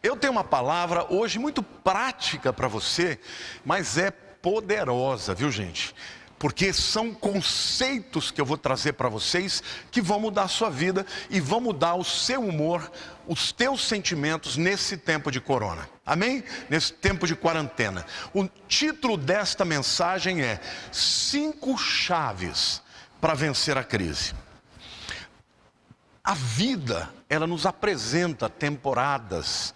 Eu tenho uma palavra hoje muito prática para você, mas é poderosa, viu, gente? Porque são conceitos que eu vou trazer para vocês que vão mudar a sua vida e vão mudar o seu humor, os teus sentimentos nesse tempo de corona. Amém? Nesse tempo de quarentena. O título desta mensagem é 5 chaves para vencer a crise. A vida, ela nos apresenta temporadas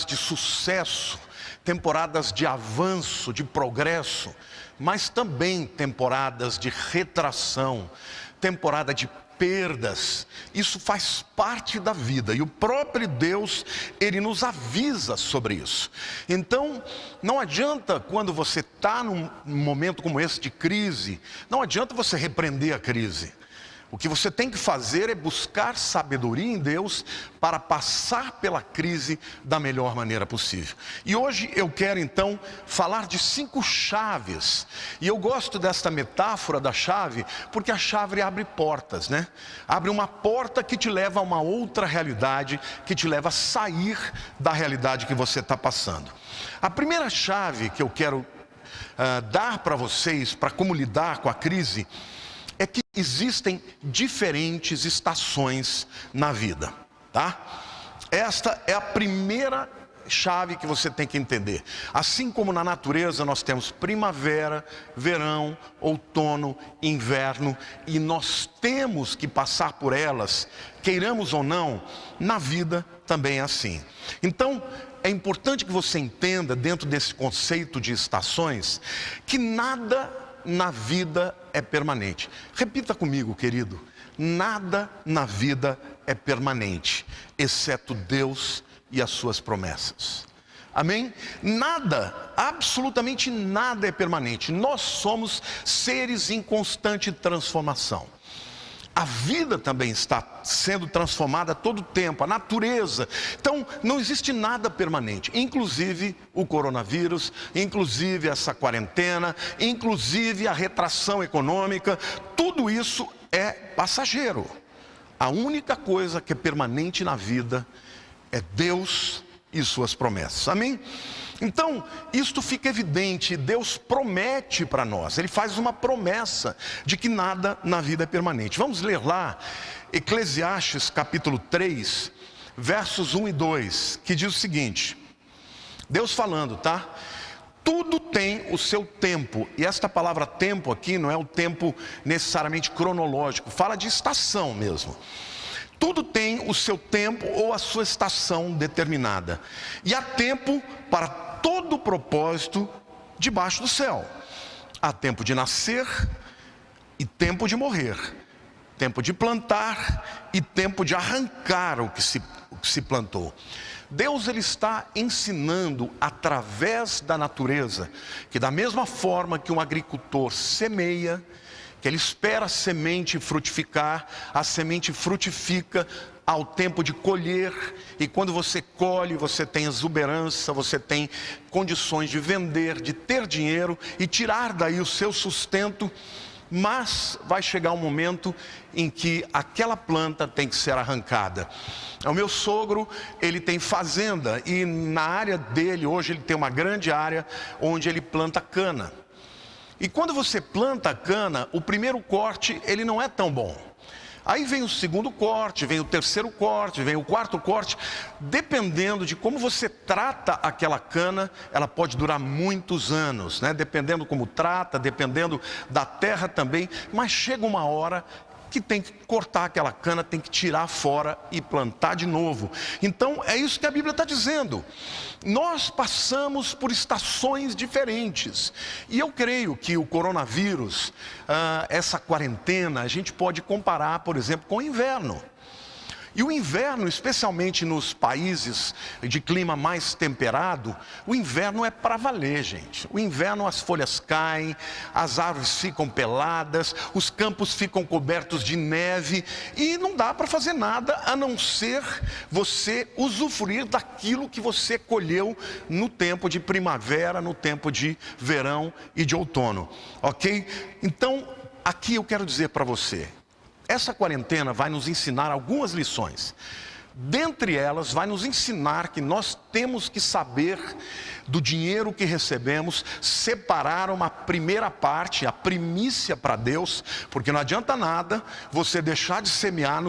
de sucesso, temporadas de avanço, de progresso, mas também temporadas de retração, temporada de perdas. Isso faz parte da vida e o próprio Deus, Ele nos avisa sobre isso. Então, não adianta quando você está num momento como esse de crise, não adianta você repreender a crise. O que você tem que fazer é buscar sabedoria em Deus para passar pela crise da melhor maneira possível. E hoje eu quero então falar de 5 chaves. E eu gosto desta metáfora da chave, porque a chave abre portas, né? Abre uma porta que te leva a uma outra realidade, que te leva a sair da realidade que você está passando. A primeira chave que eu quero dar para vocês, para como lidar com a crise, é que existem diferentes estações na vida, tá? Esta é a primeira chave que você tem que entender. Assim como na natureza nós temos primavera, verão, outono, inverno, e nós temos que passar por elas, queiramos ou não, na vida também é assim. Então, é importante que você entenda, dentro desse conceito de estações, que nada na vida é permanente. Repita comigo, querido. Nada na vida é permanente, exceto Deus e as suas promessas. Amém? Nada, absolutamente nada é permanente. Nós somos seres em constante transformação. A vida também está sendo transformada a todo tempo, a natureza. Então, não existe nada permanente, inclusive o coronavírus, inclusive essa quarentena, inclusive a retração econômica. Tudo isso é passageiro. A única coisa que é permanente na vida é Deus e suas promessas. Amém? Então, isto fica evidente, Deus promete para nós, Ele faz uma promessa de que nada na vida é permanente. Vamos ler lá, Eclesiastes capítulo 3, versos 1 e 2, que diz o seguinte, Deus falando, tá? Tudo tem o seu tempo, e esta palavra tempo aqui não é o tempo necessariamente cronológico, fala de estação mesmo. Tudo tem o seu tempo ou a sua estação determinada, e há tempo para todo propósito debaixo do céu. Há tempo de nascer e tempo de morrer, tempo de plantar e tempo de arrancar o que se plantou. Deus, Ele está ensinando através da natureza, que da mesma forma que um agricultor semeia, que ele espera a semente frutificar, a semente frutifica ao tempo de colher, e quando você colhe, você tem exuberância, você tem condições de vender, de ter dinheiro e tirar daí o seu sustento, mas vai chegar um momento em que aquela planta tem que ser arrancada. O meu sogro, ele tem fazenda, e na área dele, hoje ele tem uma grande área onde ele planta cana. E quando você planta a cana, o primeiro corte, ele não é tão bom. Aí vem o segundo corte, vem o terceiro corte, vem o quarto corte. Dependendo de como você trata aquela cana, ela pode durar muitos anos, né? Dependendo como trata, dependendo da terra também. Mas chega uma hora que tem que cortar aquela cana, tem que tirar fora e plantar de novo. Então é isso que a Bíblia está dizendo. Nós passamos por estações diferentes, e eu creio que o coronavírus, essa quarentena, a gente pode comparar, por exemplo, com o inverno. E o inverno, especialmente nos países de clima mais temperado, o inverno é para valer, gente. O inverno as folhas caem, as árvores ficam peladas, os campos ficam cobertos de neve e não dá para fazer nada a não ser você usufruir daquilo que você colheu no tempo de primavera, no tempo de verão e de outono, ok? Então, aqui eu quero dizer para você, essa quarentena vai nos ensinar algumas lições. Dentre elas, vai nos ensinar que nós temos que saber do dinheiro que recebemos, separar uma primeira parte, a primícia para Deus, porque não adianta nada você deixar de semear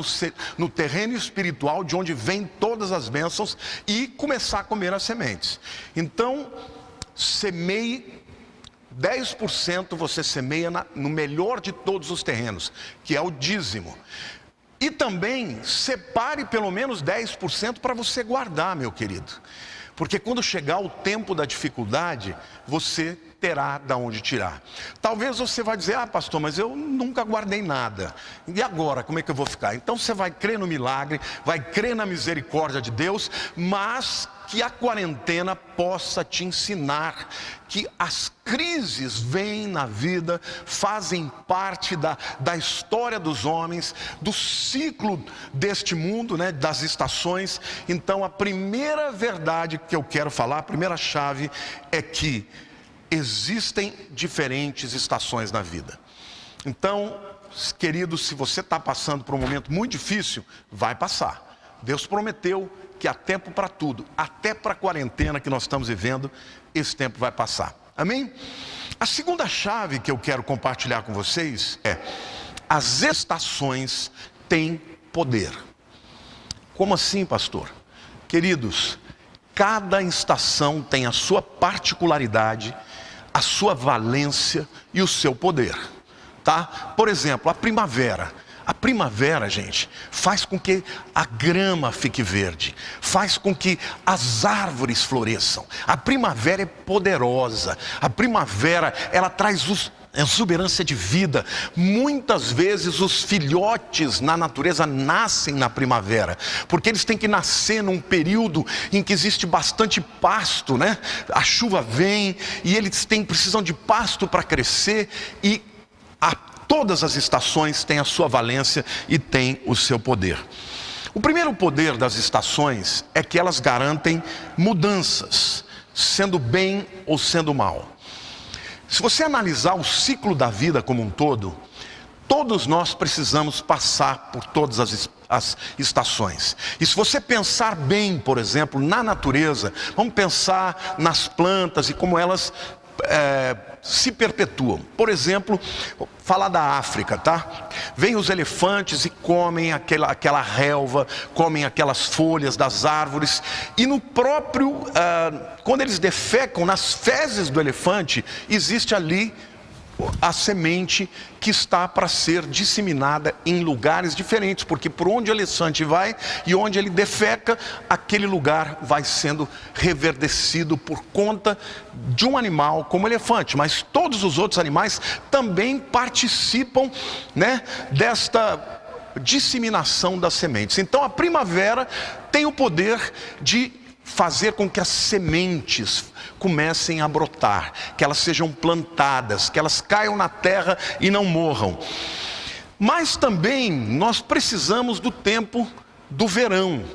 no terreno espiritual, de onde vêm todas as bênçãos, e começar a comer as sementes. Então, semeie 10%, você semeia no melhor de todos os terrenos, que é o dízimo. E também separe pelo menos 10% para você guardar, meu querido. Porque quando chegar o tempo da dificuldade, você terá de onde tirar. Talvez você vai dizer, pastor, mas eu nunca guardei nada. E agora, como é que eu vou ficar? Então você vai crer no milagre, vai crer na misericórdia de Deus, mas que a quarentena possa te ensinar que as crises vêm na vida, fazem parte da história dos homens, do ciclo deste mundo, né, das estações. Então a primeira verdade que eu quero falar, a primeira chave é que existem diferentes estações na vida. Então, querido, se você está passando por um momento muito difícil, vai passar. Deus prometeu que há tempo para tudo, até para a quarentena que nós estamos vivendo, esse tempo vai passar. Amém? A segunda chave que eu quero compartilhar com vocês é: as estações têm poder. Como assim, pastor? Queridos, cada estação tem a sua particularidade, a sua valência e o seu poder, tá? Por exemplo, a primavera. A primavera, gente, faz com que a grama fique verde, faz com que as árvores floresçam. A primavera é poderosa, a primavera, ela traz exuberância de vida. Muitas vezes os filhotes na natureza nascem na primavera, porque eles têm que nascer num período em que existe bastante pasto, né? A chuva vem e eles precisam de pasto para crescer, e todas as estações têm a sua valência e têm o seu poder. O primeiro poder das estações é que elas garantem mudanças, sendo bem ou sendo mal. Se você analisar o ciclo da vida como um todo, todos nós precisamos passar por todas as estações. E se você pensar bem, por exemplo, na natureza, vamos pensar nas plantas e como elas se perpetuam. Por exemplo, falar da África, tá? Vêm os elefantes e comem aquela relva, comem aquelas folhas das árvores, e no próprio, quando eles defecam, nas fezes do elefante, existe ali a semente que está para ser disseminada em lugares diferentes, porque por onde o elefante vai e onde ele defeca, aquele lugar vai sendo reverdecido por conta de um animal como o elefante. Mas todos os outros animais também participam, né, desta disseminação das sementes. Então a primavera tem o poder de fazer com que as sementes comecem a brotar, que elas sejam plantadas, que elas caiam na terra e não morram. Mas também nós precisamos do tempo do verão.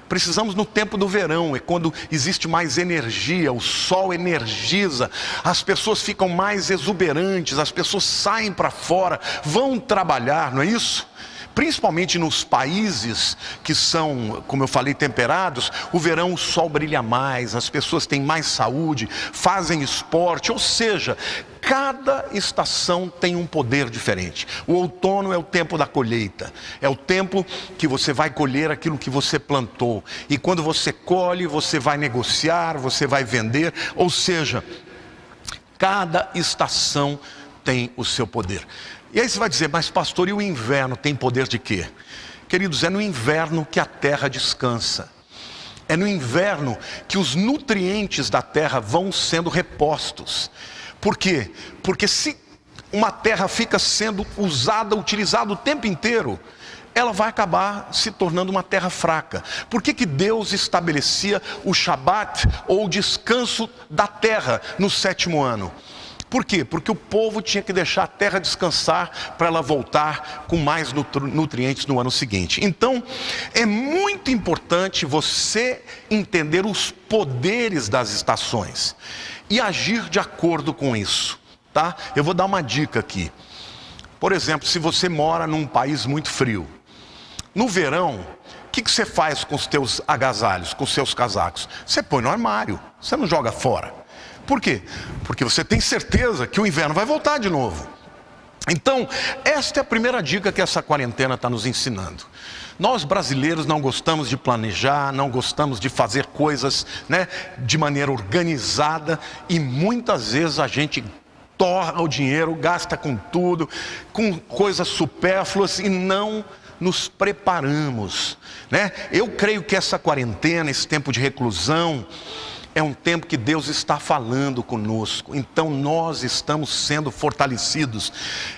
Precisamos no tempo do verão, é quando existe mais energia, o sol energiza, as pessoas ficam mais exuberantes, as pessoas saem para fora, vão trabalhar, não é isso? Principalmente nos países que são, como eu falei, temperados, o verão o sol brilha mais, as pessoas têm mais saúde, fazem esporte, ou seja, cada estação tem um poder diferente. O outono é o tempo da colheita, é o tempo que você vai colher aquilo que você plantou, e quando você colhe, você vai negociar, você vai vender, ou seja, cada estação tem o seu poder. E aí você vai dizer, mas pastor, e o inverno tem poder de quê? Queridos, é no inverno que a terra descansa. É no inverno que os nutrientes da terra vão sendo repostos. Por quê? Porque se uma terra fica sendo utilizada o tempo inteiro, ela vai acabar se tornando uma terra fraca. Por que Deus estabelecia o Shabat, ou o descanso da terra, no 7º ano? Por quê? Porque o povo tinha que deixar a terra descansar para ela voltar com mais nutrientes no ano seguinte. Então, é muito importante você entender os poderes das estações e agir de acordo com isso, tá? Eu vou dar uma dica aqui. Por exemplo, se você mora num país muito frio, no verão que você faz com os teus agasalhos, com os seus casacos? Você põe no armário, você não joga fora. Por quê? Porque você tem certeza que o inverno vai voltar de novo. Então, esta é a primeira dica que essa quarentena está nos ensinando. Nós brasileiros não gostamos de planejar, não gostamos de fazer coisas, né, de maneira organizada, e muitas vezes a gente torra o dinheiro, gasta com tudo, com coisas supérfluas, e não nos preparamos, né? Eu creio que essa quarentena, esse tempo de reclusão, é um tempo que Deus está falando conosco. Então nós estamos sendo fortalecidos.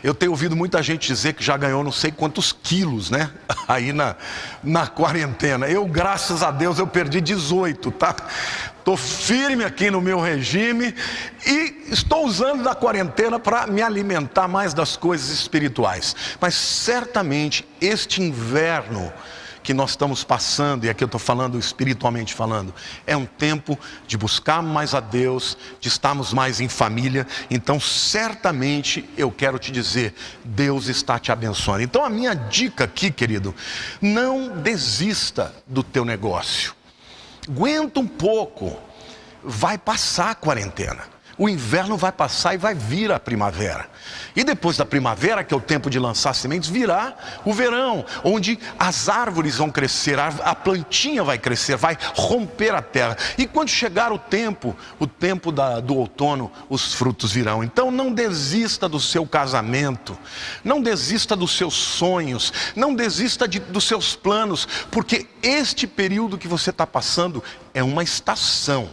Eu tenho ouvido muita gente dizer que já ganhou não sei quantos quilos, né? Aí na quarentena. Eu, graças a Deus, eu perdi 18, tá? Estou firme aqui no meu regime e estou usando da quarentena para me alimentar mais das coisas espirituais. Mas certamente este inverno que nós estamos passando, e aqui eu estou falando espiritualmente falando, é um tempo de buscar mais a Deus, de estarmos mais em família. Então certamente eu quero te dizer, Deus está te abençoando. Então a minha dica aqui, querido, não desista do teu negócio, aguenta um pouco, vai passar a quarentena. O inverno vai passar e vai vir a primavera. E depois da primavera, que é o tempo de lançar sementes, virá o verão, onde as árvores vão crescer, a plantinha vai crescer, vai romper a terra. E quando chegar o tempo do outono, os frutos virão. Então não desista do seu casamento, não desista dos seus sonhos, não desista dos seus planos, porque este período que você está passando é uma estação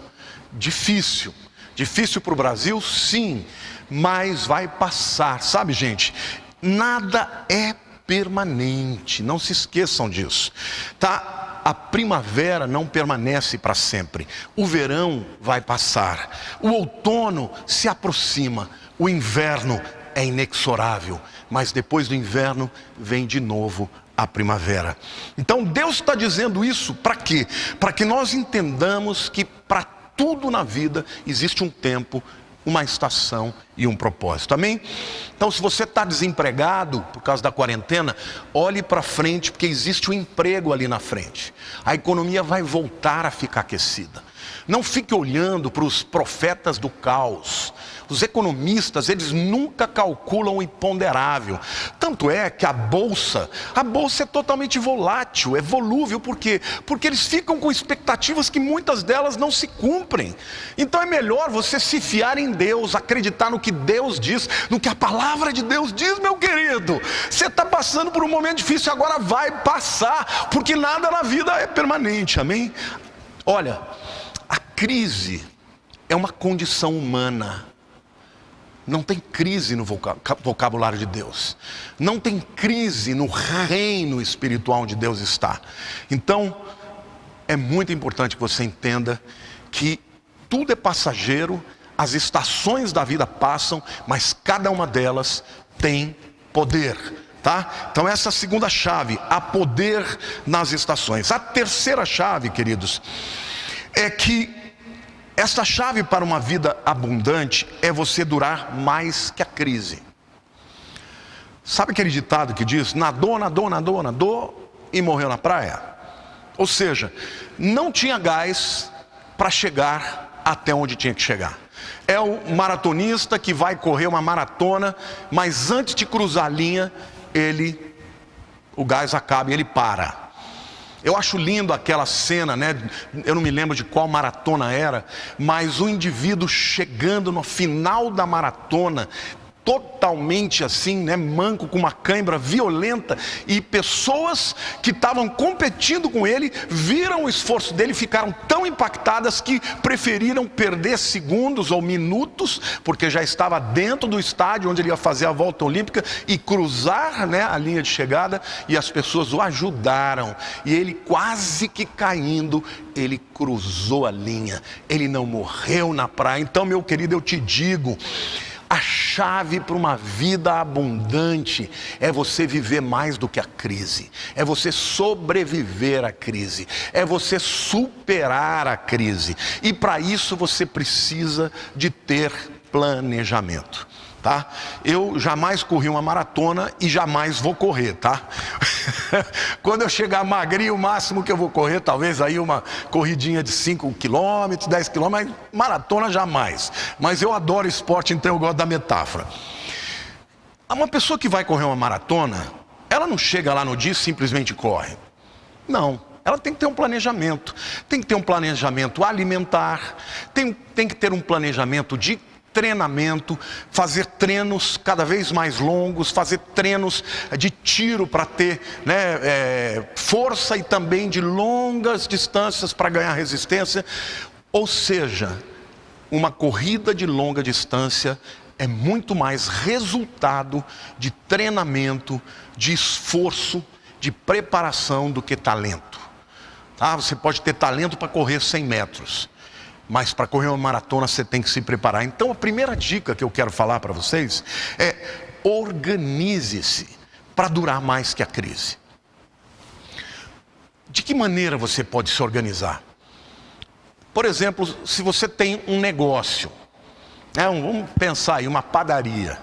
difícil. Difícil para o Brasil, sim, mas vai passar. Sabe, gente, nada é permanente, não se esqueçam disso, tá? A primavera não permanece para sempre, o verão vai passar, o outono se aproxima, o inverno é inexorável, mas depois do inverno vem de novo a primavera. Então Deus está dizendo isso para quê? Para que nós entendamos que para tudo na vida existe um tempo, uma estação e um propósito, amém? Então se você está desempregado por causa da quarentena, olhe para frente, porque existe um emprego ali na frente. A economia vai voltar a ficar aquecida. Não fique olhando para os profetas do caos. Os economistas, eles nunca calculam o imponderável. Tanto é que a bolsa é totalmente volátil, é volúvel. Por quê? Porque eles ficam com expectativas que muitas delas não se cumprem. Então é melhor você se fiar em Deus, acreditar no que Deus diz, no que a palavra de Deus diz, meu querido. Você está passando por um momento difícil, agora vai passar, porque nada na vida é permanente, amém? Olha, a crise é uma condição humana. Não tem crise no vocabulário de Deus. Não tem crise no reino espiritual onde Deus está. Então, é muito importante que você entenda que tudo é passageiro, as estações da vida passam, mas cada uma delas tem poder, tá? Então essa é a segunda chave, há poder nas estações. A terceira chave, queridos, é que esta chave para uma vida abundante é você durar mais que a crise. Sabe aquele ditado que diz, nadou e morreu na praia? Ou seja, não tinha gás para chegar até onde tinha que chegar. É o maratonista que vai correr uma maratona, mas antes de cruzar a linha, o gás acaba e ele para. Eu acho lindo aquela cena, né? Eu não me lembro de qual maratona era, mas o indivíduo chegando no final da maratona, totalmente assim, né, manco, com uma cãibra violenta, e pessoas que estavam competindo com ele viram o esforço dele, ficaram tão impactadas que preferiram perder segundos ou minutos, porque já estava dentro do estádio onde ele ia fazer a volta olímpica, e cruzar, né, a linha de chegada, e as pessoas o ajudaram, e ele quase que caindo, ele cruzou a linha, ele não morreu na praia. Então, meu querido, eu te digo, a chave para uma vida abundante é você viver mais do que a crise, é você sobreviver à crise, é você superar a crise, e para isso você precisa de ter planejamento. tá? Eu jamais corri uma maratona e jamais vou correr, tá? Quando eu chegar magrinho, o máximo que eu vou correr, talvez aí uma corridinha de 5 quilômetros, 10 quilômetros, mas maratona jamais. Mas eu adoro esporte, então eu gosto da metáfora. Uma pessoa que vai correr uma maratona, ela não chega lá no dia e simplesmente corre. Não, ela tem que ter um planejamento. Tem que ter um planejamento alimentar, tem que ter um planejamento de treinamento, fazer treinos cada vez mais longos, fazer treinos de tiro para ter, força e também de longas distâncias para ganhar resistência. Ou seja, uma corrida de longa distância é muito mais resultado de treinamento, de esforço, de preparação do que talento. Tá? Você pode ter talento para correr 100 metros. Mas para correr uma maratona você tem que se preparar. Então a primeira dica que eu quero falar para vocês é: organize-se para durar mais que a crise. De que maneira você pode se organizar? Por exemplo, se você tem um negócio, vamos pensar aí, uma padaria.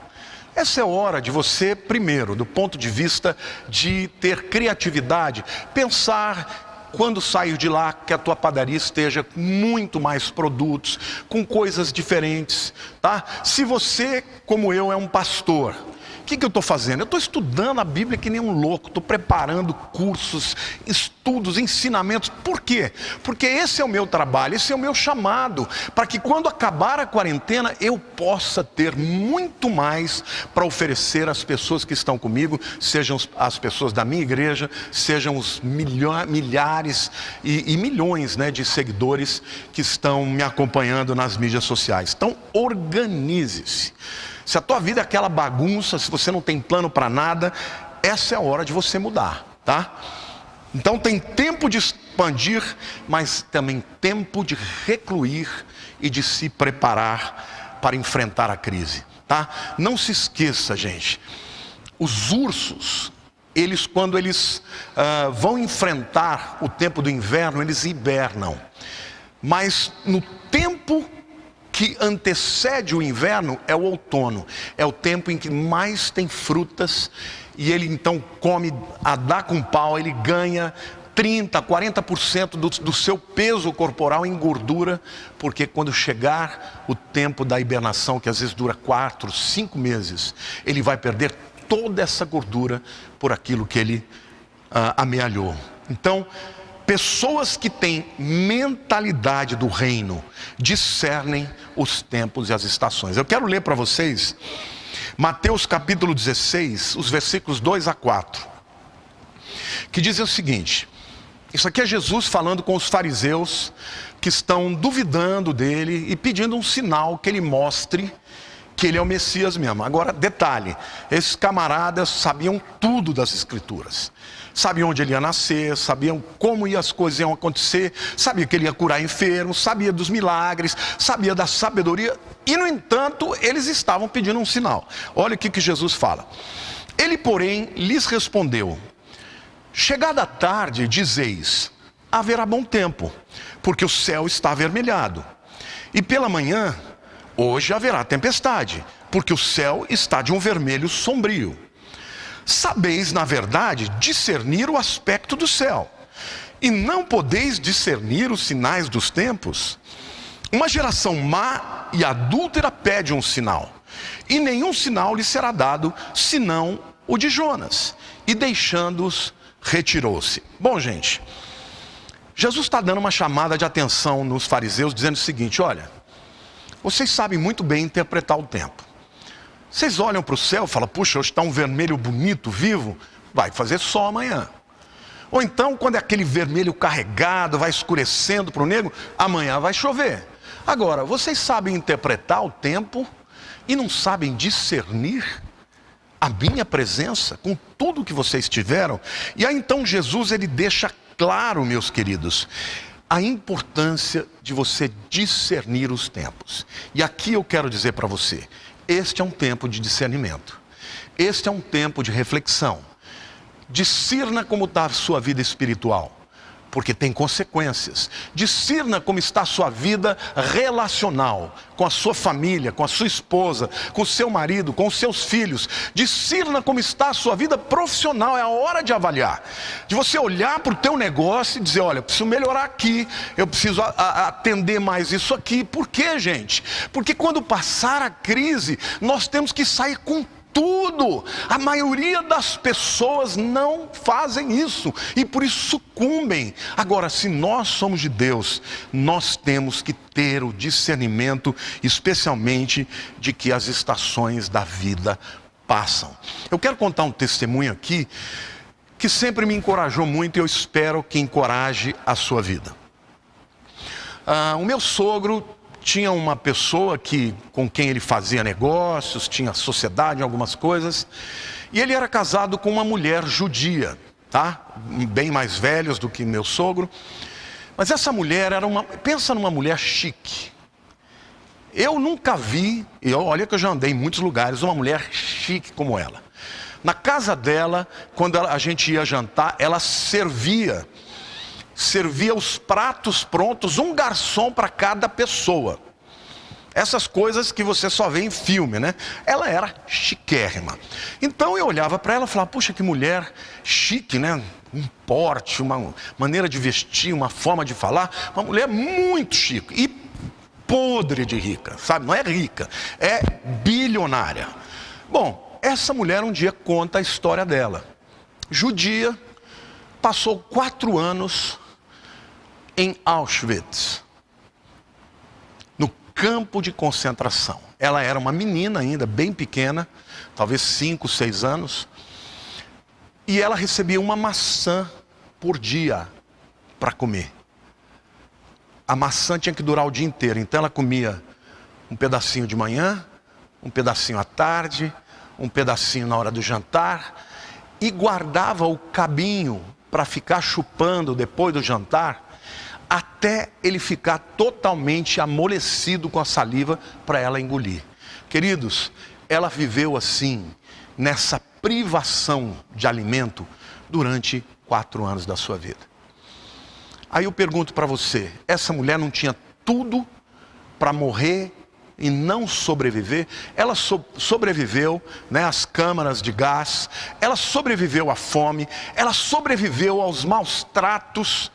Essa é a hora de você, primeiro, do ponto de vista de ter criatividade, pensar quando sair de lá, que a tua padaria esteja com muito mais produtos, com coisas diferentes, tá? Se você, como eu, é um pastor, o que eu estou fazendo? Eu estou estudando a Bíblia que nem um louco, estou preparando cursos, estudos, ensinamentos. Por quê? Porque esse é o meu trabalho, esse é o meu chamado, para que quando acabar a quarentena, eu possa ter muito mais para oferecer às pessoas que estão comigo, sejam as pessoas da minha igreja, sejam os milhares e milhões de seguidores que estão me acompanhando nas mídias sociais. Então, organize-se. Se a tua vida é aquela bagunça, se você não tem plano para nada, essa é a hora de você mudar, tá? Então tem tempo de expandir, mas também tempo de recluir e de se preparar para enfrentar a crise, tá? Não se esqueça, gente, os ursos, quando eles vão enfrentar o tempo do inverno, eles hibernam. Mas no tempo que antecede o inverno é o outono, é o tempo em que mais tem frutas, e ele então come, dá com pau, ele ganha 30%, 40% do seu peso corporal em gordura, porque quando chegar o tempo da hibernação, que às vezes dura 4, 5 meses, ele vai perder toda essa gordura por aquilo que ele amealhou. Então, pessoas que têm mentalidade do reino discernem os tempos e as estações. Eu quero ler para vocês Mateus capítulo 16, os versículos 2 a 4, que dizem o seguinte. Isso aqui é Jesus falando com os fariseus que estão duvidando dele e pedindo um sinal que ele mostre que ele é o Messias mesmo. Agora, detalhe, esses camaradas sabiam tudo das Escrituras. Sabiam onde ele ia nascer, sabiam como as coisas iam acontecer, sabia que ele ia curar enfermos, sabia dos milagres, sabia da sabedoria. E, no entanto, eles estavam pedindo um sinal. Olha o que Jesus fala. Ele, porém, lhes respondeu: chegada a tarde, dizeis, haverá bom tempo, porque o céu está avermelhado. E pela manhã, hoje haverá tempestade, porque o céu está de um vermelho sombrio. Sabeis, na verdade, discernir o aspecto do céu, e não podeis discernir os sinais dos tempos? Uma geração má e adúltera pede um sinal, e nenhum sinal lhe será dado, senão o de Jonas. E deixando-os, retirou-se. Bom, gente, Jesus está dando uma chamada de atenção nos fariseus, dizendo o seguinte: olha, vocês sabem muito bem interpretar o tempo. Vocês olham para o céu e falam: puxa, hoje está um vermelho bonito, vivo, vai fazer sol amanhã. Ou então, quando é aquele vermelho carregado, vai escurecendo para o negro, amanhã vai chover. Agora, vocês sabem interpretar o tempo e não sabem discernir a minha presença com tudo que vocês tiveram? E aí então Jesus, ele deixa claro, meus queridos, a importância de você discernir os tempos. E aqui eu quero dizer para você, este é um tempo de discernimento. Este é um tempo de reflexão. Discirna como está a sua vida espiritual. porque tem consequências. Discirna como está a sua vida relacional, com a sua família, com a sua esposa, com o seu marido, com os seus filhos. Discirna como está a sua vida profissional. É a hora de avaliar, de você olhar para o teu negócio e dizer: olha, eu preciso melhorar aqui, eu preciso atender mais isso aqui. Por quê, gente? Porque quando passar a crise, nós temos que sair com tudo. A maioria das pessoas não fazem isso e por isso sucumbem. Agora, se nós somos de Deus, nós temos que ter o discernimento, especialmente de que as estações da vida passam. Eu quero contar um testemunho aqui que sempre me encorajou muito e eu espero que encoraje a sua vida. O meu sogro tinha uma pessoa com quem ele fazia negócios, tinha sociedade em algumas coisas, e ele era casado com uma mulher judia, tá? Bem mais velhos do que meu sogro, mas essa mulher pensa numa mulher chique. Eu nunca vi, olha que eu já andei em muitos lugares, uma mulher chique como ela. Na casa dela, quando a gente ia jantar, ela servia os pratos prontos, um garçom para cada pessoa. Essas coisas que você só vê em filme, né? Ela era chiquérrima. Então eu olhava para ela e falava: puxa, que mulher chique, né? Um porte, uma maneira de vestir, uma forma de falar. Uma mulher muito chique e podre de rica, sabe? Não é rica, é bilionária. Bom, essa mulher um dia conta a história dela. Judia, passou 4 anos em Auschwitz, no campo de concentração. Ela era uma menina ainda, bem pequena, talvez 5, 6 anos, e ela recebia uma maçã por dia para comer. A maçã tinha que durar o dia inteiro, então ela comia um pedacinho de manhã, um pedacinho à tarde, um pedacinho na hora do jantar, e guardava o cabinho para ficar chupando depois do jantar, até ele ficar totalmente amolecido com a saliva para ela engolir. Queridos, ela viveu assim, nessa privação de alimento, durante 4 anos da sua vida. Aí eu pergunto para você, essa mulher não tinha tudo para morrer e não sobreviver? Ela sobreviveu, né, às câmaras de gás, ela sobreviveu à fome, ela sobreviveu aos maus tratos,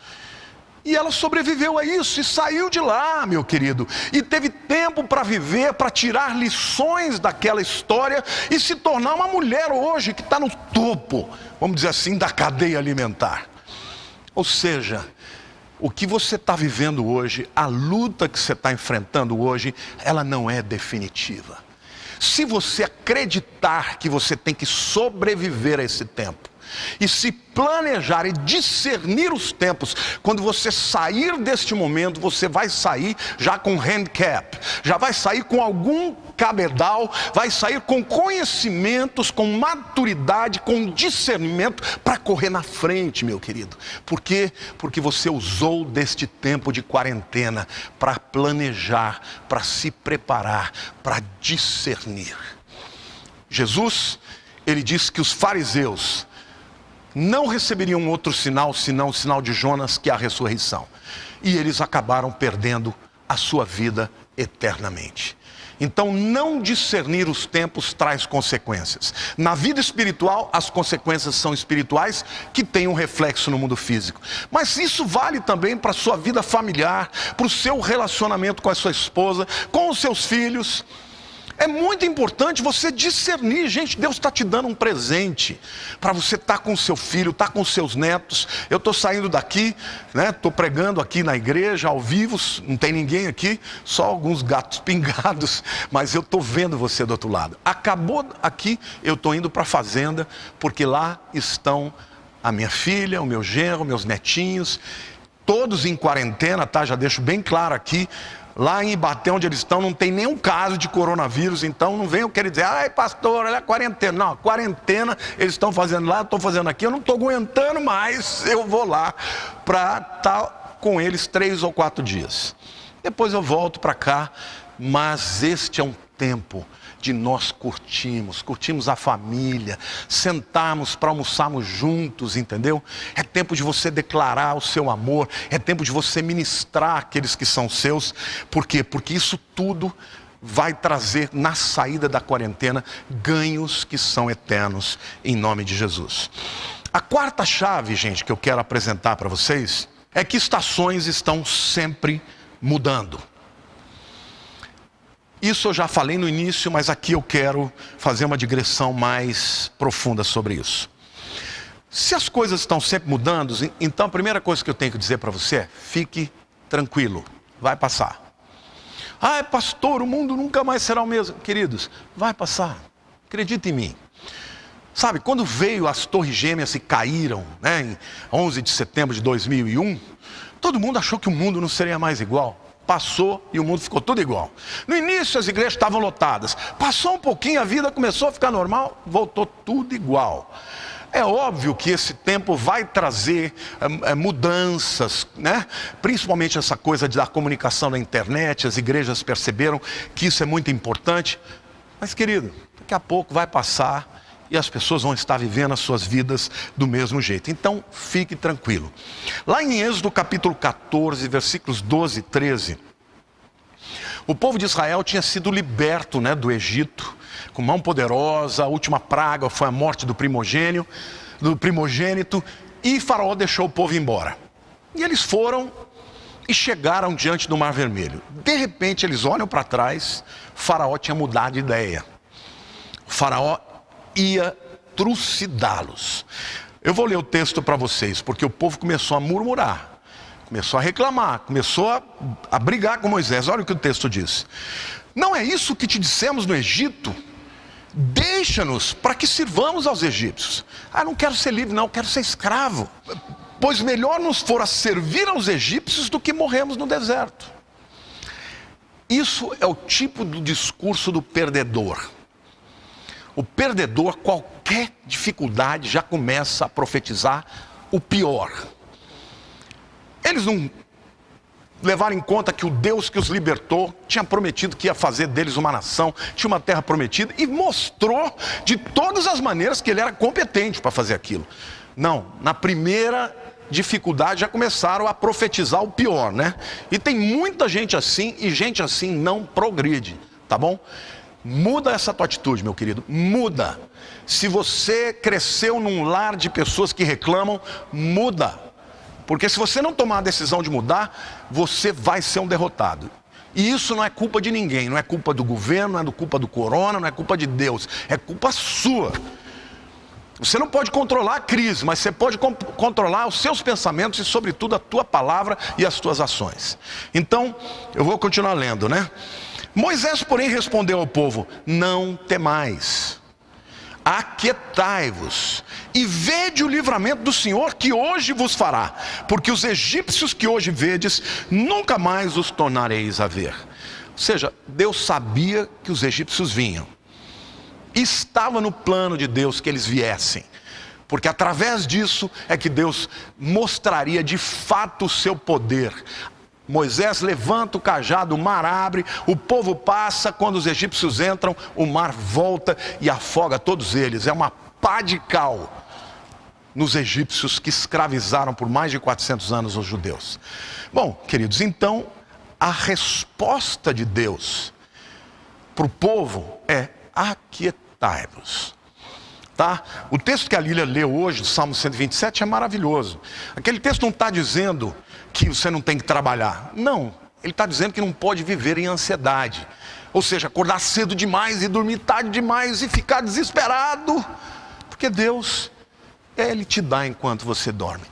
e ela sobreviveu a isso e saiu de lá, meu querido, e teve tempo para viver, para tirar lições daquela história e se tornar uma mulher hoje que está no topo, vamos dizer assim, da cadeia alimentar. Ou seja, o que você está vivendo hoje, a luta que você está enfrentando hoje, ela não é definitiva. Se você acreditar que você tem que sobreviver a esse tempo, e se planejar e discernir os tempos, quando você sair deste momento, você vai sair já com handicap, já vai sair com algum cabedal, vai sair com conhecimentos, com maturidade, com discernimento para correr na frente, meu querido. Por quê? Porque você usou deste tempo de quarentena para planejar, para se preparar, para discernir. Jesus, ele disse que os fariseus não receberiam outro sinal, senão o sinal de Jonas, que é a ressurreição. E eles acabaram perdendo a sua vida eternamente. Então, não discernir os tempos traz consequências. Na vida espiritual, as consequências são espirituais, que têm um reflexo no mundo físico. Mas isso vale também para a sua vida familiar, para o seu relacionamento com a sua esposa, com os seus filhos. É muito importante você discernir. Gente, Deus está te dando um presente para você estar com o seu filho, estar com os seus netos. Eu estou saindo daqui, né? Estou pregando aqui na igreja, ao vivo, não tem ninguém aqui, só alguns gatos pingados, mas eu estou vendo você do outro lado. Acabou aqui, eu estou indo para a fazenda, porque lá estão a minha filha, o meu genro, meus netinhos, todos em quarentena, tá? Já deixo bem claro aqui. Lá em Ibaté, onde eles estão, não tem nenhum caso de coronavírus, então não venham querer dizer: ai pastor, olha a quarentena. Não, a quarentena eles estão fazendo lá, eu estou fazendo aqui, eu não estou aguentando mais, eu vou lá para estar com eles 3 ou 4 dias. Depois eu volto para cá, mas este é um tempo de nós curtimos a família, sentarmos para almoçarmos juntos, entendeu? É tempo de você declarar o seu amor, é tempo de você ministrar aqueles que são seus. Por quê? Porque isso tudo vai trazer na saída da quarentena ganhos que são eternos, em nome de Jesus. A quarta chave, gente, que eu quero apresentar para vocês, é que estações estão sempre mudando. Isso eu já falei no início, mas aqui eu quero fazer uma digressão mais profunda sobre isso. Se as coisas estão sempre mudando, então a primeira coisa que eu tenho que dizer para você é: fique tranquilo, vai passar. Ah, pastor, o mundo nunca mais será o mesmo. Queridos, vai passar, acredita em mim. Sabe, quando veio as torres gêmeas e caíram, né, em 11 de setembro de 2001, todo mundo achou que o mundo não seria mais igual. Passou e o mundo ficou tudo igual. No início as igrejas estavam lotadas. Passou um pouquinho, a vida começou a ficar normal, voltou tudo igual. É óbvio que esse tempo vai trazer mudanças, né? Principalmente essa coisa da comunicação na internet. As igrejas perceberam que isso é muito importante. Mas, querido, daqui a pouco vai passar e as pessoas vão estar vivendo as suas vidas do mesmo jeito. Então, fique tranquilo. Lá em Êxodo capítulo 14, versículos 12 e 13, o povo de Israel tinha sido liberto, né, do Egito, com mão poderosa. A última praga foi a morte do primogênito, e Faraó deixou o povo embora. E eles foram e chegaram diante do Mar Vermelho. De repente, eles olham para trás, Faraó tinha mudado de ideia. Faraó ia trucidá-los. Eu vou ler o texto para vocês, porque o povo começou a murmurar, começou a reclamar, começou a brigar com Moisés. Olha o que o texto diz: não é isso que te dissemos no Egito? Deixa-nos para que sirvamos aos egípcios. Ah, não quero ser livre não, quero ser escravo. Pois melhor nos fora servir aos egípcios do que morrermos no deserto. Isso é o tipo do discurso do perdedor. O perdedor, qualquer dificuldade, já começa a profetizar o pior. Eles não levaram em conta que o Deus que os libertou tinha prometido que ia fazer deles uma nação, tinha uma terra prometida, e mostrou de todas as maneiras que ele era competente para fazer aquilo. Não, na primeira dificuldade já começaram a profetizar o pior, né? E tem muita gente assim, e gente assim não progride, tá bom? Muda essa tua atitude, meu querido, muda. Se você cresceu num lar de pessoas que reclamam, muda. Porque se você não tomar a decisão de mudar, você vai ser um derrotado. E isso não é culpa de ninguém, não é culpa do governo, não é culpa do corona, não é culpa de Deus, é culpa sua. Você não pode controlar a crise, mas você pode controlar os seus pensamentos e, sobretudo, a tua palavra e as tuas ações. Então, eu vou continuar lendo, né? Moisés, porém, respondeu ao povo: não temais, aquietai-vos e vede o livramento do Senhor que hoje vos fará, porque os egípcios que hoje vedes, nunca mais os tornareis a ver. Ou seja, Deus sabia que os egípcios vinham, estava no plano de Deus que eles viessem, porque através disso é que Deus mostraria de fato o seu poder. Moisés levanta o cajado, o mar abre, o povo passa. Quando os egípcios entram, o mar volta e afoga todos eles. É uma pá de cal nos egípcios que escravizaram por mais de 400 anos os judeus. Bom, queridos, então a resposta de Deus para o povo é: aquietai-vos. Tá? O texto que a Lília leu hoje, do Salmo 127, é maravilhoso. Aquele texto não está dizendo que você não tem que trabalhar. Não, ele está dizendo que não pode viver em ansiedade. Ou seja, acordar cedo demais e dormir tarde demais e ficar desesperado. Porque Deus, Ele te dá enquanto você dorme.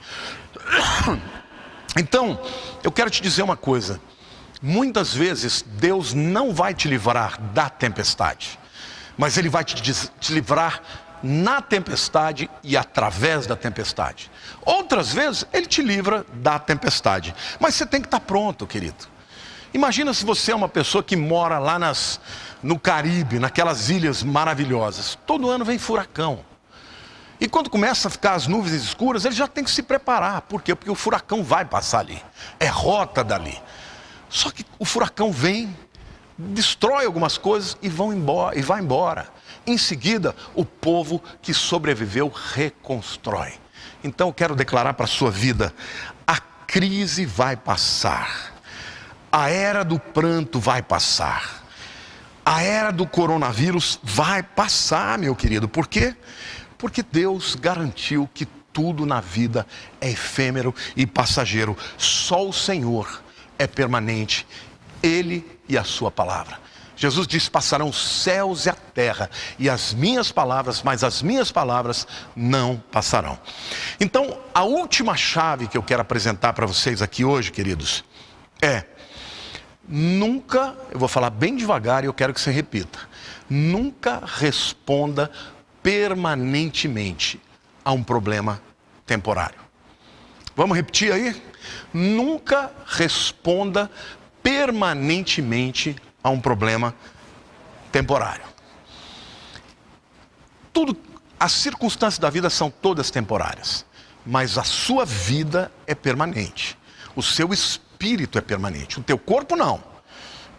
Então, eu quero te dizer uma coisa. Muitas vezes Deus não vai te livrar da tempestade, mas Ele vai te livrar na tempestade e através da tempestade. Outras vezes Ele te livra da tempestade, mas você tem que estar pronto, querido. Imagina se você é uma pessoa que mora lá no Caribe, naquelas ilhas maravilhosas. Todo ano vem furacão. E quando começa a ficar as nuvens escuras, ele já tem que se preparar. Por quê? Porque o furacão vai passar ali. É rota dali. Só que o furacão vem, destrói algumas coisas e vai embora. Em seguida, o povo que sobreviveu reconstrói. Então eu quero declarar para a sua vida: a crise vai passar, a era do pranto vai passar, a era do coronavírus vai passar, meu querido. Por quê? Porque Deus garantiu que tudo na vida é efêmero e passageiro. Só o Senhor é permanente, Ele e a sua palavra. Jesus disse: passarão os céus e a terra, e as minhas palavras, mas as minhas palavras não passarão. Então, a última chave que eu quero apresentar para vocês aqui hoje, queridos, é: nunca, eu vou falar bem devagar e eu quero que você repita, nunca responda permanentemente a um problema temporário. Vamos repetir aí? Nunca responda permanentemente a um problema temporário. As circunstâncias da vida são todas temporárias, mas a sua vida é permanente. O seu espírito é permanente. O teu corpo não.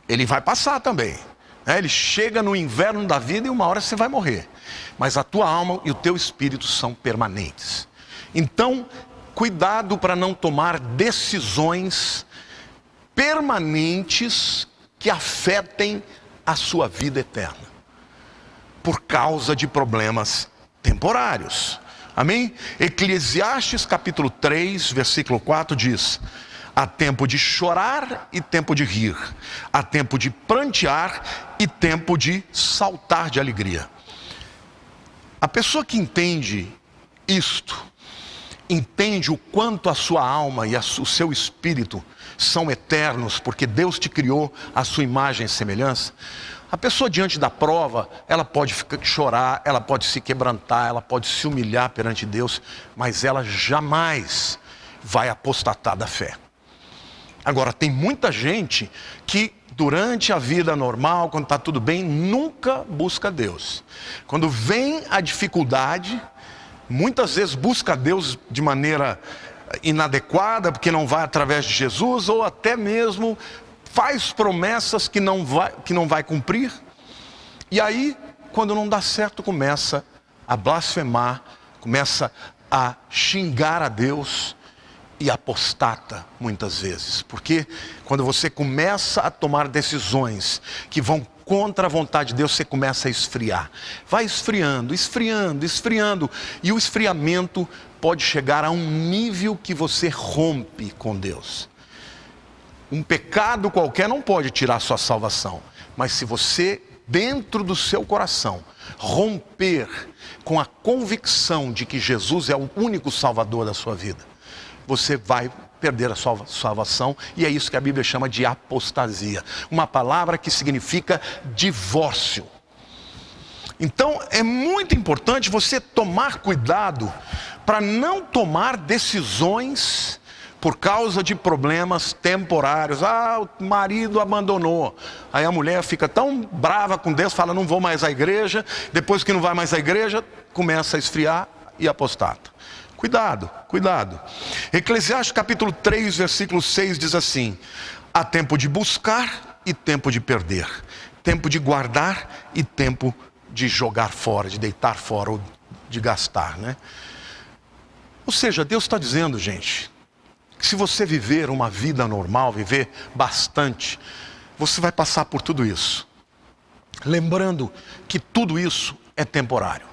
Ele vai passar também. Ele chega no inverno da vida e uma hora você vai morrer. Mas a tua alma e o teu espírito são permanentes. Então, cuidado para não tomar decisões permanentes que afetem a sua vida eterna, por causa de problemas temporários. Amém? Eclesiastes capítulo 3, versículo 4 diz: há tempo de chorar e tempo de rir, há tempo de prantear e tempo de saltar de alegria. A pessoa que entende isto, entende o quanto a sua alma e o seu espírito são eternos, porque Deus te criou à sua imagem e semelhança. A pessoa diante da prova, ela pode chorar, ela pode se quebrantar, ela pode se humilhar perante Deus, mas ela jamais vai apostatar da fé. Agora, tem muita gente que durante a vida normal, quando está tudo bem, nunca busca Deus. Quando vem a dificuldade, muitas vezes busca Deus de maneira inadequada, porque não vai através de Jesus, ou até mesmo faz promessas que não vai cumprir. E aí, quando não dá certo, começa a blasfemar, começa a xingar a Deus e apostata muitas vezes. Porque quando você começa a tomar decisões que vão contra a vontade de Deus, você começa a esfriar. Vai esfriando, esfriando, esfriando. E o esfriamento pode chegar a um nível que você rompe com Deus. Um pecado qualquer não pode tirar sua salvação. Mas se você, dentro do seu coração, romper com a convicção de que Jesus é o único salvador da sua vida, você vai perder a sua salvação, e é isso que a Bíblia chama de apostasia. Uma palavra que significa divórcio. Então é muito importante você tomar cuidado para não tomar decisões por causa de problemas temporários. O marido abandonou. Aí a mulher fica tão brava com Deus, fala: não vou mais à igreja. Depois que não vai mais à igreja, começa a esfriar e apostata. Cuidado, cuidado. Eclesiastes capítulo 3, versículo 6 diz assim: há tempo de buscar e tempo de perder, tempo de guardar e tempo de jogar fora, de deitar fora ou de gastar, né? Ou seja, Deus está dizendo, gente, que se você viver uma vida normal, viver bastante, você vai passar por tudo isso. Lembrando que tudo isso é temporário,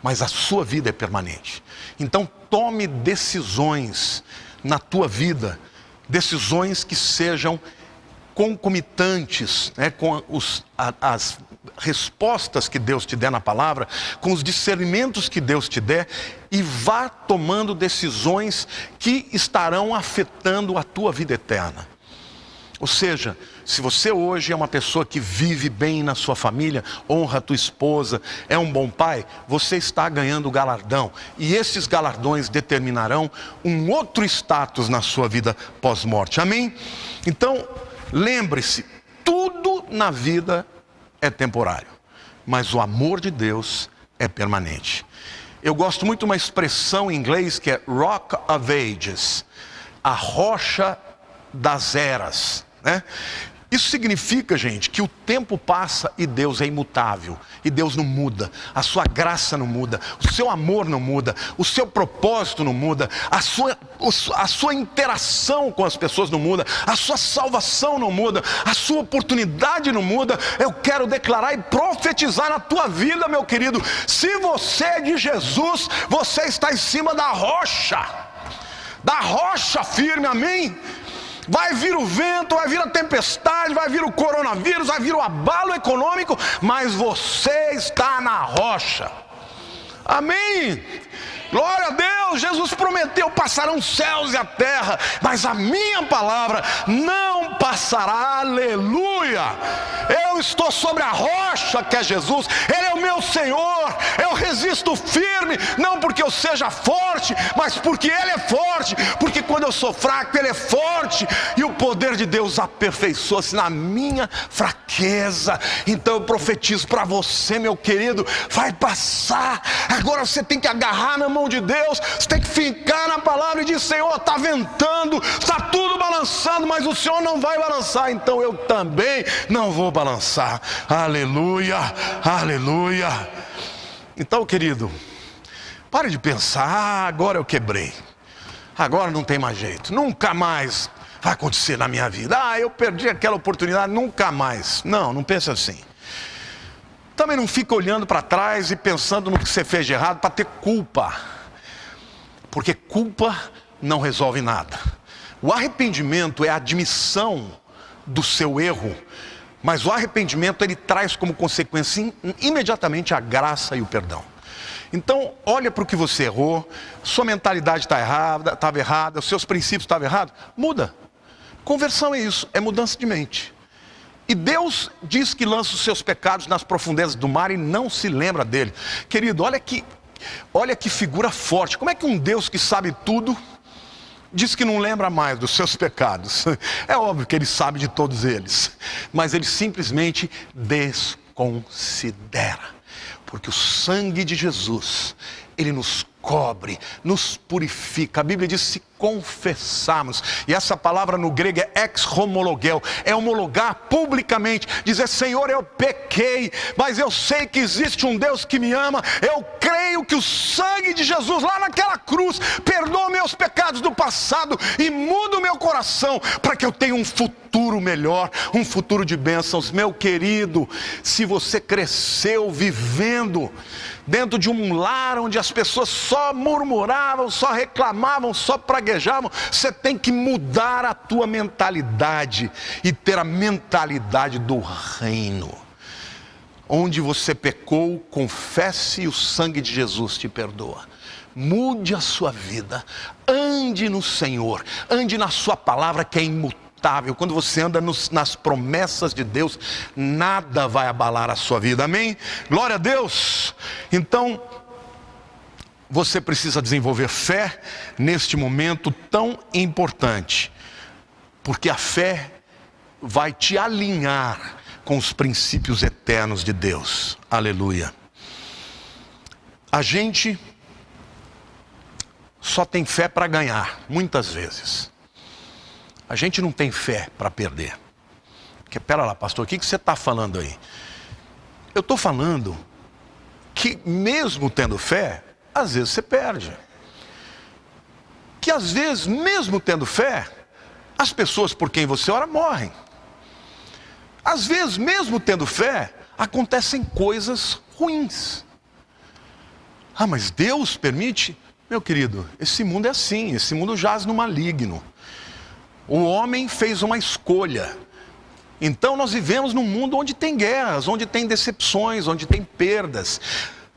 mas a sua vida é permanente. Então tome decisões na tua vida, decisões que sejam concomitantes, né, com as respostas que Deus te der na palavra, com os discernimentos que Deus te der, e vá tomando decisões que estarão afetando a tua vida eterna. Ou seja, se você hoje é uma pessoa que vive bem na sua família, honra a tua esposa, é um bom pai, você está ganhando galardão. E esses galardões determinarão um outro status na sua vida pós-morte. Amém? Então, lembre-se, tudo na vida é temporário, mas o amor de Deus é permanente. Eu gosto muito de uma expressão em inglês que é Rock of Ages, a rocha das eras, né? Isso significa, gente, que o tempo passa e Deus é imutável. E Deus não muda. A sua graça não muda. O seu amor não muda. O seu propósito não muda. A sua interação com as pessoas não muda. A sua salvação não muda. A sua oportunidade não muda. Eu quero declarar e profetizar na tua vida, meu querido. Se você é de Jesus, você está em cima da rocha. Da rocha firme, amém? Vai vir o vento, vai vir a tempestade, vai vir o coronavírus, vai vir o abalo econômico, mas você está na rocha. Amém? Glória a Deus. Jesus prometeu: passarão os céus e a terra, mas a minha palavra não passará. Aleluia. Eu estou sobre a rocha que é Jesus. Ele é o meu Senhor. Eu resisto firme, não porque eu seja forte, mas porque Ele é forte. Porque quando eu sou fraco, Ele é forte. E o poder de Deus aperfeiçoa-se na minha fraqueza. Então eu profetizo para você, meu querido, vai passar. Agora você tem que agarrar na mão de Deus, você tem que ficar na palavra e dizer: Senhor, está ventando, está tudo balançando, mas o Senhor não vai balançar, então eu também não vou balançar. Aleluia, aleluia. Então, querido, pare de pensar: agora eu quebrei, agora não tem mais jeito, nunca mais vai acontecer na minha vida, eu perdi aquela oportunidade, nunca mais. Não pense assim. Também não fica olhando para trás e pensando no que você fez de errado para ter culpa, porque culpa não resolve nada. O arrependimento é a admissão do seu erro, mas o arrependimento ele traz como consequência imediatamente a graça e o perdão. Então olha para o que você errou, sua mentalidade estava errada, os seus princípios estavam errados, muda. Conversão é isso, é mudança de mente. E Deus diz que lança os seus pecados nas profundezas do mar e não se lembra dele. Querido, olha que figura forte. Como é que um Deus que sabe tudo diz que não lembra mais dos seus pecados? É óbvio que Ele sabe de todos eles, mas Ele simplesmente desconsidera. Porque o sangue de Jesus, Ele nos cobre, nos purifica. A Bíblia diz: se confessarmos, e essa palavra no grego é ex-homologel, é homologar publicamente, dizer: Senhor, eu pequei, mas eu sei que existe um Deus que me ama, eu creio que o sangue de Jesus lá naquela cruz perdoa meus pecados do passado e muda o meu coração para que eu tenha um futuro melhor, um futuro de bênçãos. Meu querido, se você cresceu vivendo dentro de um lar onde as pessoas só murmuravam, só reclamavam, só praguejavam, você tem que mudar a tua mentalidade e ter a mentalidade do reino. Onde você pecou, confesse e o sangue de Jesus te perdoa. Mude a sua vida, ande no Senhor, ande na sua palavra que é imutável. Quando você anda nas promessas de Deus, nada vai abalar a sua vida, amém? Glória a Deus. Então você precisa desenvolver fé neste momento tão importante, porque a fé vai te alinhar com os princípios eternos de Deus. Aleluia. A gente só tem fé para ganhar, muitas vezes. A gente não tem fé para perder. Porque, pera lá, pastor, o que você está falando aí? Eu estou falando que mesmo tendo fé, às vezes você perde. Que às vezes, mesmo tendo fé, as pessoas por quem você ora morrem. Às vezes, mesmo tendo fé, acontecem coisas ruins. Ah, mas Deus permite? Meu querido, esse mundo é assim, esse mundo jaz no maligno. O homem fez uma escolha. Então nós vivemos num mundo onde tem guerras, onde tem decepções, onde tem perdas.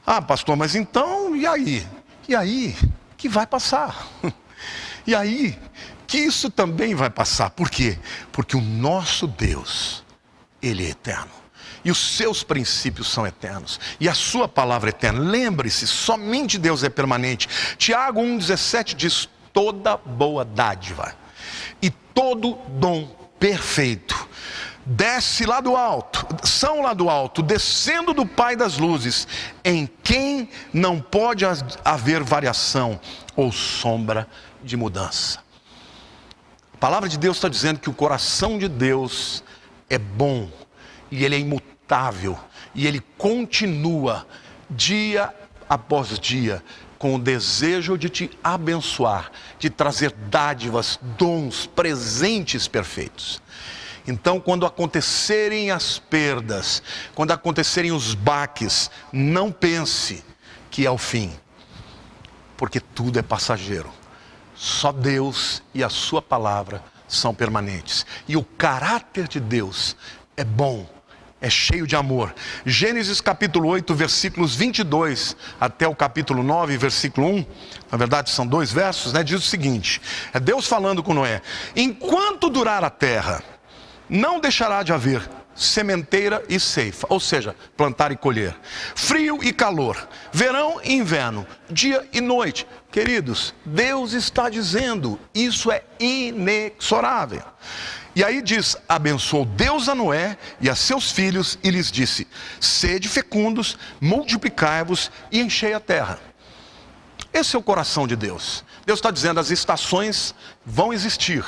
Ah, pastor, mas então, e aí? E aí, que vai passar? E aí, que isso também vai passar. Por quê? Porque o nosso Deus, Ele é eterno. E os seus princípios são eternos. E a sua palavra é eterna. Lembre-se, somente Deus é permanente. Tiago 1,17 diz: toda boa dádiva e todo dom perfeito desce lá do alto, são lá do alto, descendo do Pai das luzes, em quem não pode haver variação ou sombra de mudança. A palavra de Deus está dizendo que o coração de Deus é bom, e Ele é imutável, e Ele continua dia após dia com o desejo de te abençoar, de trazer dádivas, dons, presentes perfeitos. Então, quando acontecerem as perdas, quando acontecerem os baques, não pense que é o fim, porque tudo é passageiro. Só Deus e a sua palavra são permanentes. E o caráter de Deus é bom, é cheio de amor. Gênesis capítulo 8, versículos 22 até o capítulo 9, versículo 1, na verdade são 2 versos, diz o seguinte, é Deus falando com Noé: enquanto durar a terra, não deixará de haver sementeira e ceifa, ou seja, plantar e colher, frio e calor, verão e inverno, dia e noite. Queridos, Deus está dizendo, isso é inexorável. E aí diz, abençoou Deus a Noé e a seus filhos e lhes disse: sede fecundos, multiplicai-vos e enchei a terra. Esse é o coração de Deus. Deus está dizendo, as estações vão existir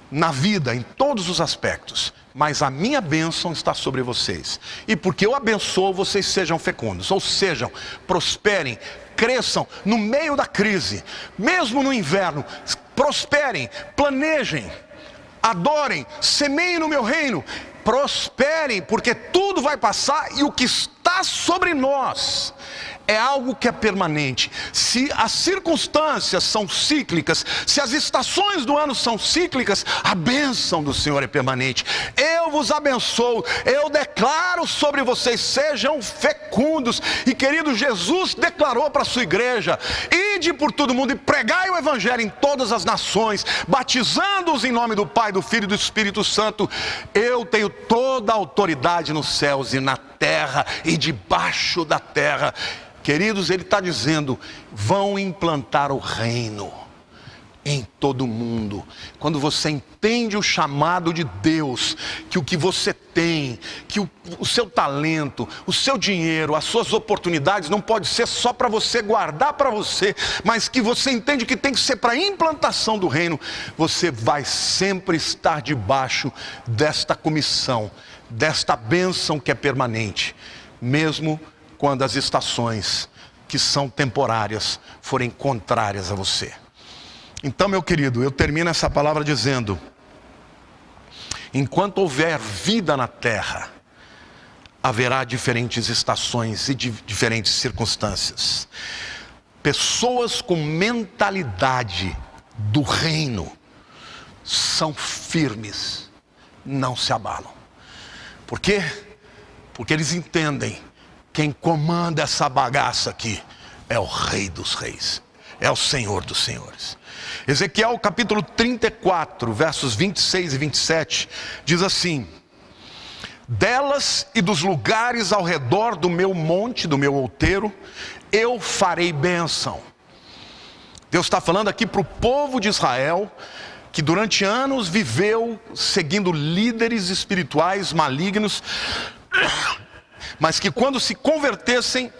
na vida, em todos os aspectos, mas a minha bênção está sobre vocês, e porque eu abençoo, vocês sejam fecundos, ou sejam, prosperem, cresçam no meio da crise, mesmo no inverno, prosperem, planejem, adorem, semeiem no meu reino, prosperem, porque tudo vai passar, e o que está sobre nós é algo que é permanente. Se as circunstâncias são cíclicas, se as estações do ano são cíclicas, a bênção do Senhor é permanente. Eu vos abençoo, eu declaro sobre vocês, sejam fecundos. E querido, Jesus declarou para a sua igreja: ide por todo mundo e pregai o evangelho em todas as nações, batizando-os em nome do Pai, do Filho e do Espírito Santo. Eu tenho toda a autoridade nos céus e na terra e debaixo da terra. Queridos, Ele está dizendo, vão implantar o reino em todo o mundo. Quando você entende o chamado de Deus, que o que você tem, que o seu talento, o seu dinheiro, as suas oportunidades não pode ser só para você guardar para você, mas que você entende que tem que ser para a implantação do reino, você vai sempre estar debaixo desta comissão, desta bênção que é permanente, mesmo quando as estações que são temporárias forem contrárias a você. Então, meu querido, eu termino essa palavra dizendo: enquanto houver vida na terra, haverá diferentes estações e diferentes circunstâncias. Pessoas com mentalidade do reino são firmes, não se abalam. Por quê? Porque eles entendem: quem comanda essa bagaça aqui é o Rei dos Reis, é o Senhor dos Senhores. Ezequiel capítulo 34, versos 26 e 27, diz assim: delas e dos lugares ao redor do meu monte, do meu outeiro, eu farei bênção. Deus está falando aqui para o povo de Israel, que durante anos viveu seguindo líderes espirituais malignos, mas que quando se convertessem,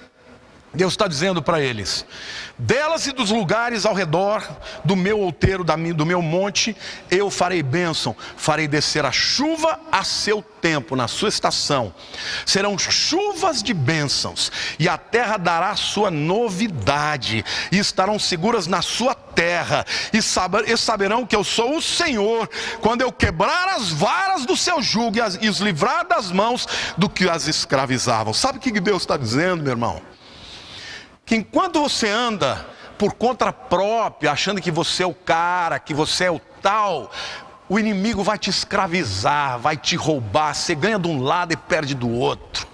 Deus está dizendo para eles: delas e dos lugares ao redor do meu outeiro, do meu monte, eu farei bênção, farei descer a chuva a seu tempo, na sua estação. Serão chuvas de bênçãos, e a terra dará sua novidade, e estarão seguras na sua terra, e saberão que eu sou o Senhor, quando eu quebrar as varas do seu jugo e os livrar das mãos do que as escravizavam. Sabe o que Deus está dizendo, meu irmão? Que enquanto você anda por conta própria, achando que você é o cara, que você é o tal, o inimigo vai te escravizar, vai te roubar. Você ganha de um lado e perde do outro.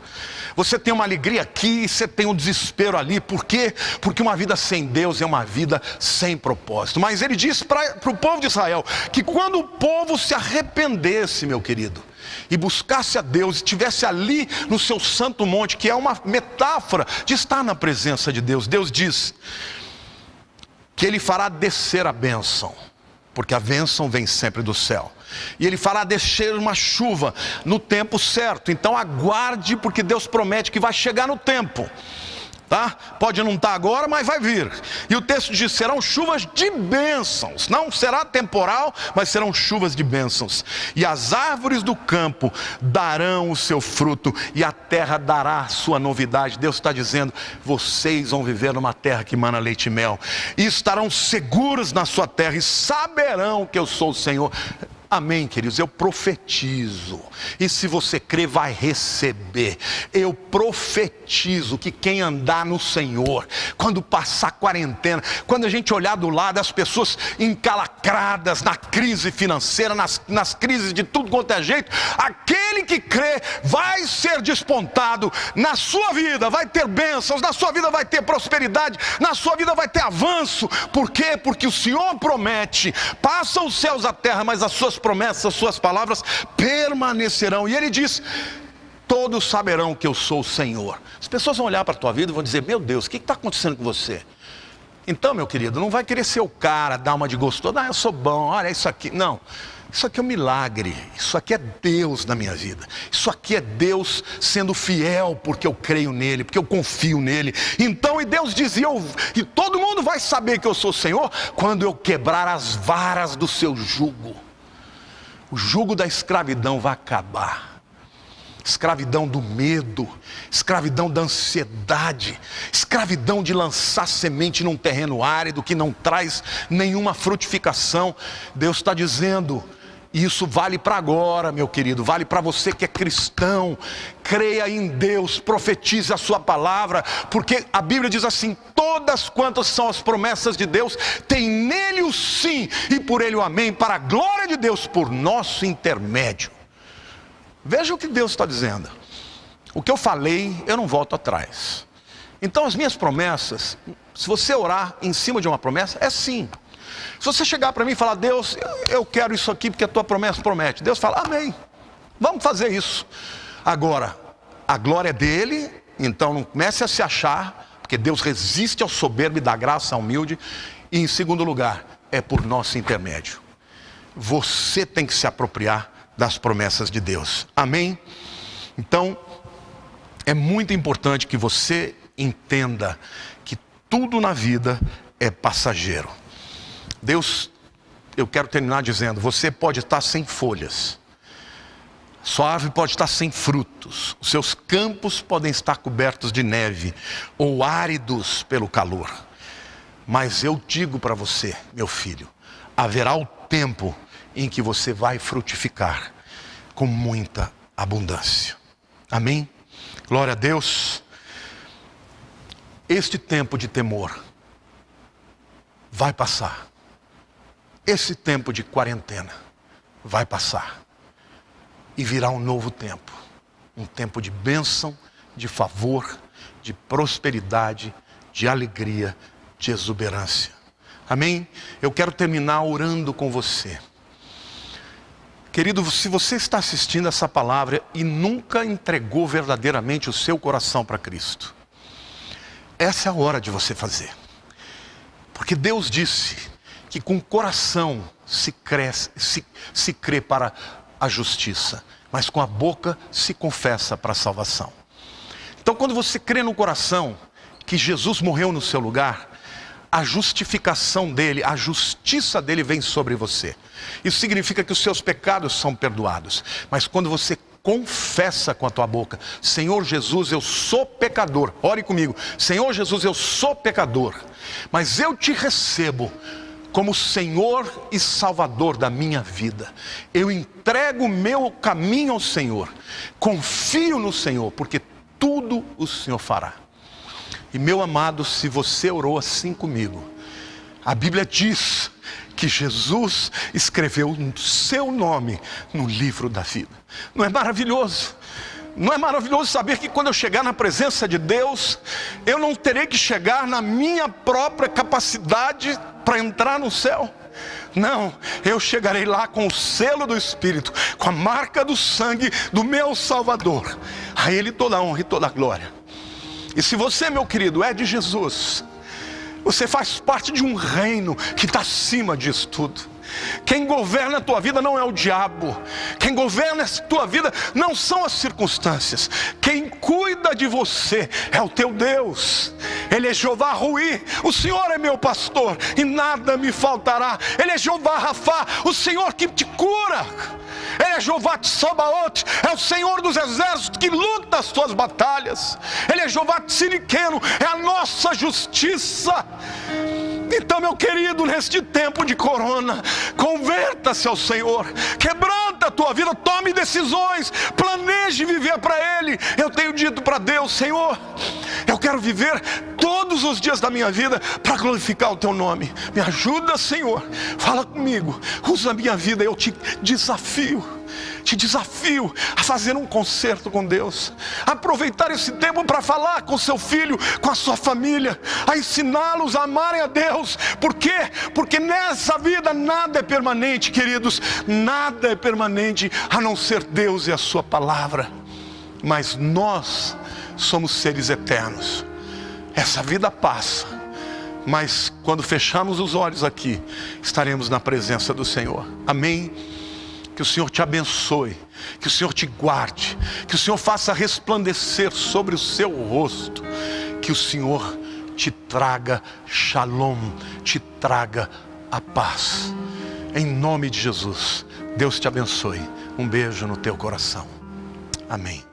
Você tem uma alegria aqui e você tem um desespero ali. Por quê? Porque uma vida sem Deus é uma vida sem propósito. Mas ele disse para o povo de Israel que quando o povo se arrependesse, meu querido, e buscasse a Deus, e estivesse ali no seu santo monte, que é uma metáfora de estar na presença de Deus, Deus diz que Ele fará descer a bênção, porque a bênção vem sempre do céu, e Ele fará descer uma chuva no tempo certo. Então aguarde, porque Deus promete que vai chegar no tempo. tá? Pode não estar agora, mas vai vir. E o texto diz, serão chuvas de bênçãos. Não será temporal, mas serão chuvas de bênçãos. E as árvores do campo darão o seu fruto, e a terra dará a sua novidade. Deus está dizendo, vocês vão viver numa terra que mana leite e mel, e estarão seguros na sua terra, e saberão que eu sou o Senhor. Amém, queridos, eu profetizo, e se você crê, vai receber. Eu profetizo que quem andar no Senhor, quando passar a quarentena, quando a gente olhar do lado, as pessoas encalacradas na crise financeira, nas crises de tudo quanto é jeito, aquele que crê vai ser despontado na sua vida, vai ter bênçãos, na sua vida vai ter prosperidade, na sua vida vai ter avanço. Por quê? Porque o Senhor promete, passam os céus e a terra, mas as suas promessas, as suas palavras permanecerão. E ele diz, todos saberão que eu sou o Senhor. As pessoas vão olhar para a tua vida e vão dizer, meu Deus, o que está acontecendo com você? Então, meu querido, não vai querer ser o cara, dar uma de gostoso, eu sou bom, olha isso aqui. Não, isso aqui é um milagre, isso aqui é Deus na minha vida, isso aqui é Deus sendo fiel, porque eu creio nele, porque eu confio nele. Então, e Deus dizia, e todo mundo vai saber que eu sou o Senhor, quando eu quebrar as varas do seu jugo. O jugo da escravidão vai acabar. Escravidão do medo, escravidão da ansiedade, escravidão de lançar semente num terreno árido que não traz nenhuma frutificação. Deus está dizendo, isso vale para agora, meu querido, vale para você que é cristão. Creia em Deus, profetize a sua palavra, porque a Bíblia diz assim, todas quantas são as promessas de Deus, tem nele o sim, e por ele o amém, para a glória de Deus, por nosso intermédio. Veja o que Deus está dizendo, o que eu falei, eu não volto atrás. Então as minhas promessas, se você orar em cima de uma promessa, é sim. Se você chegar para mim e falar, Deus, eu quero isso aqui porque a tua promessa promete, Deus fala, amém, vamos fazer isso. Agora, a glória é dele, então não comece a se achar, porque Deus resiste ao soberbo e dá graça ao humilde. E em segundo lugar, é por nosso intermédio. Você tem que se apropriar das promessas de Deus, amém? Então, é muito importante que você entenda que tudo na vida é passageiro. Deus, eu quero terminar dizendo, você pode estar sem folhas, sua árvore pode estar sem frutos, os seus campos podem estar cobertos de neve, ou áridos pelo calor. Mas eu digo para você, meu filho, haverá o tempo em que você vai frutificar com muita abundância. Amém? Glória a Deus. Este tempo de temor vai passar. Esse tempo de quarentena vai passar. E virá um novo tempo. Um tempo de bênção, de favor, de prosperidade, de alegria, de exuberância. Amém? Eu quero terminar orando com você. Querido, se você está assistindo essa palavra e nunca entregou verdadeiramente o seu coração para Cristo, essa é a hora de você fazer. Porque Deus disse que com o coração se crê para a justiça, mas com a boca se confessa para a salvação. Então, quando você crê no coração que Jesus morreu no seu lugar, a justificação dele, a justiça dele vem sobre você. Isso significa que os seus pecados são perdoados. Mas quando você confessa com a tua boca, Senhor Jesus, eu sou pecador. Ore comigo. Senhor Jesus, eu sou pecador, mas eu te recebo como Senhor e Salvador da minha vida. Eu entrego o meu caminho ao Senhor. Confio no Senhor, porque tudo o Senhor fará. E meu amado, se você orou assim comigo, a Bíblia diz que Jesus escreveu o seu nome no livro da vida. Não é maravilhoso? Não é maravilhoso saber que quando eu chegar na presença de Deus, eu não terei que chegar na minha própria capacidade para entrar no céu? Não, eu chegarei lá com o selo do Espírito, com a marca do sangue do meu Salvador. A Ele toda a honra e toda a glória. E se você, meu querido, é de Jesus, você faz parte de um reino que está acima disso tudo. Quem governa a tua vida não é o diabo. Quem governa a tua vida não são as circunstâncias. Quem cuida de você é o teu Deus. Ele é Jeová Ruí, o Senhor é meu pastor e nada me faltará. Ele é Jeová Rafá, o Senhor que te cura. Ele é Jeová Tsabaote, é o Senhor dos exércitos que luta as tuas batalhas. Ele é Jeová Tsiriqueno, é a nossa justiça. Então, meu querido, neste tempo de corona, converta-se ao Senhor, quebranta a tua vida, tome decisões, planeje viver para Ele. Eu tenho dito para Deus: Senhor, eu quero viver todos os dias da minha vida para glorificar o teu nome. Me ajuda, Senhor, fala comigo, usa a minha vida. Eu te desafio a fazer um concerto com Deus, aproveitar esse tempo para falar com seu filho, com a sua família, a ensiná-los a amarem a Deus. Por quê? Porque nessa vida nada é permanente, queridos, nada é permanente a não ser Deus e a sua palavra. Mas nós somos seres eternos. Essa vida passa, mas quando fechamos os olhos aqui, estaremos na presença do Senhor. Amém? Que o Senhor te abençoe, que o Senhor te guarde, que o Senhor faça resplandecer sobre o seu rosto, que o Senhor te traga shalom, te traga a paz. Em nome de Jesus, Deus te abençoe. Um beijo no teu coração. Amém.